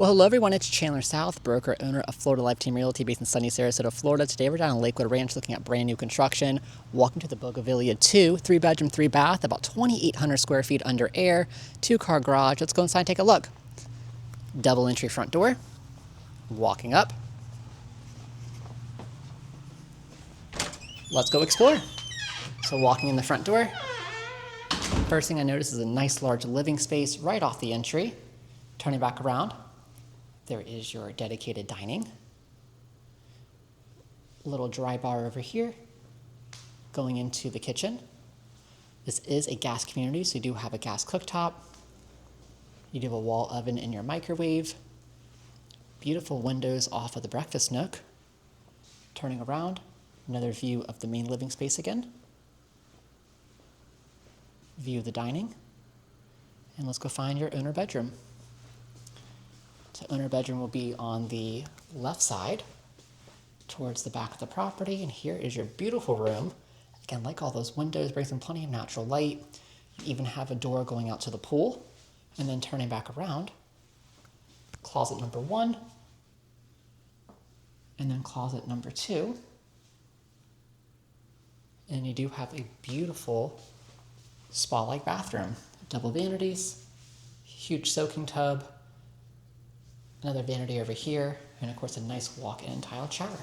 Well, hello everyone, it's Chandler South, broker, owner of Florida Lifetime Realty based in sunny Sarasota, Florida. Today we're down in Lakewood Ranch looking at brand new construction. Welcome to the Bougainvillea 2, 3-bedroom, 3-bath, about 2,800 square feet under air, 2-car garage. Let's go inside and take a look. Double entry front door, walking up. Let's go explore. So walking in the front door, first thing I notice is a nice large living space right off the entry. Turning back around, there is your dedicated dining. Little dry bar over here, going into the kitchen. This is a gas community, so you do have a gas cooktop. You do have a wall oven in your microwave. Beautiful windows off of the breakfast nook. Turning around, another view of the main living space again. View of the dining. And let's go find your owner bedroom. The owner bedroom will be on the left side towards the back of the property, and here is your beautiful room. Again, like all those windows, brings in plenty of natural light. You even have a door going out to the pool, and then turning back around, closet number 1, and then closet number 2. And you do have a beautiful spa-like bathroom. Double vanities, huge soaking tub, another vanity over here, and of course a nice walk-in tiled shower.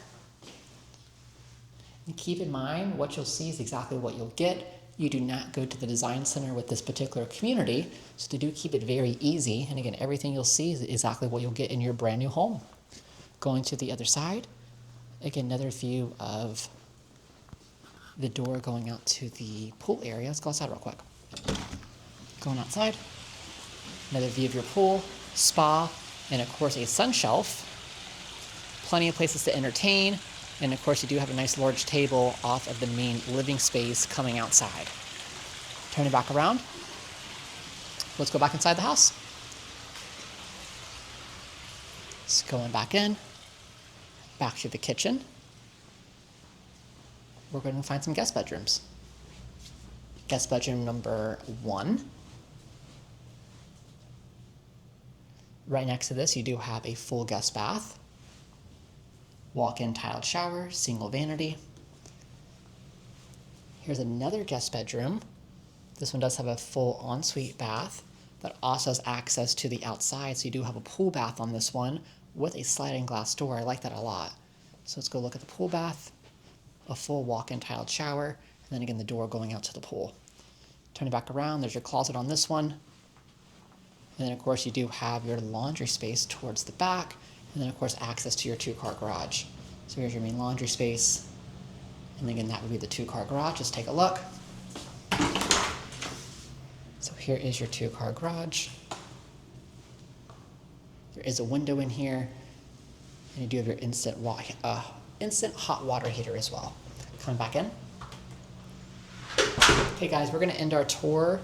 And keep in mind, what you'll see is exactly what you'll get. You do not go to the design center with this particular community, so to do keep it very easy. And again, everything you'll see is exactly what you'll get in your brand new home. Going to the other side, again, another view of the door going out to the pool area. Let's go outside real quick. Going outside, another view of your pool, spa, and of course a sun shelf. Plenty of places to entertain, and of course you do have a nice large table off of the main living space coming outside. Turning back around, let's go back inside the house. Just going back in, back to the kitchen. We're going to find some guest bedrooms. Guest bedroom number 1. Right next to this, you do have a full guest bath, walk-in tiled shower, single vanity. Here's another guest bedroom. This one does have a full ensuite bath that also has access to the outside, so you do have a pool bath on this one with a sliding glass door. I like that a lot. So let's go look at the pool bath, a full walk-in tiled shower, and then again the door going out to the pool. Turning back around, there's your closet on this one. And then, of course, you do have your laundry space towards the back, and then, of course, access to your 2-car garage. So here's your main laundry space, and again, that would be the 2-car garage. Just take a look. So here is your 2-car garage. There is a window in here, and you do have your instant hot water heater as well. Coming back in. Okay, guys, we're going to end our tour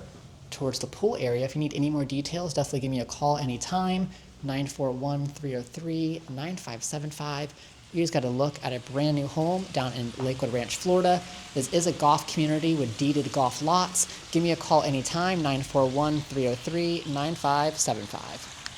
towards the pool area. If you need any more details, definitely give me a call anytime, 941-303-9575. You just got to look at a brand new home down in Lakewood Ranch, Florida. This is a golf community with deeded golf lots. Give me a call anytime, 941-303-9575.